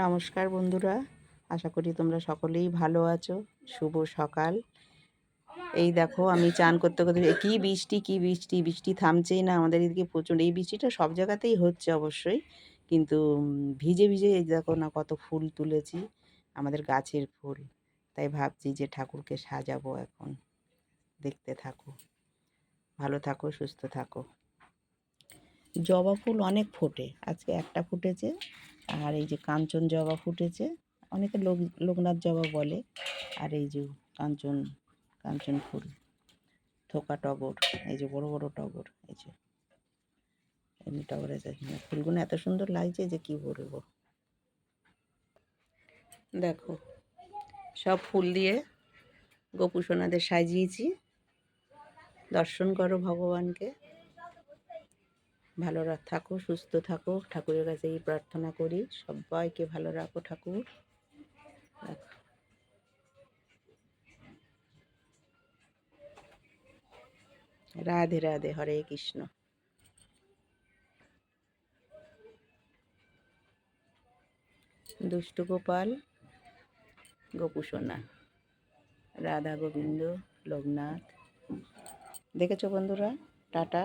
নমস্কার বন্ধুরা, আশা করি তোমরা সকলেই ভালো আছো। শুভ সকাল। এই দেখো আমি চান করতে করতে কি বৃষ্টি কি বৃষ্টি, বৃষ্টি থামছেই না আমাদের এদিকে প্রচণ্ড। এই বৃষ্টিটা সব জায়গাতেই হচ্ছে অবশ্যই, কিন্তু ভিজে ভিজে এই দেখো না কত ফুল তুলেছি, আমাদের গাছের ফুল। তাই ভাবছি যে ঠাকুরকে সাজাবো এখন। দেখতে থাকো, ভালো থাকো, সুস্থ থাকো। জবা ফুল অনেক ফোটে, আজকে একটা ফুটেছে। আর এই যে কাঞ্চন জবা ফুটেছে, অনেকে লোকনাথ জবা বলে। আর এই যে কাঞ্চন কাঞ্চন ফুল, থোকা টগর, এই যে বড় বড় টগর, এই যে এমনি টগর আছে। ফুলগুলো এত সুন্দর লাগছে যে কি বলবো। দেখো সব ফুল দিয়ে গোপুসোনাদের সাজিয়েছি। দর্শন করো ভগবানকে, ভালো থাকো, সুস্থ থাকো, ঠাকুরের কাছে এই প্রার্থনা করি সবাইকে ভালো রাখো ঠাকুর। দেখো রাধে রাধে, হরে কৃষ্ণ। দুষ্টু গোপাল, গোপুসোনা, রাধা গোবিন্দ, লোকনাথ। দেখেছো বন্ধুরা? টাটা।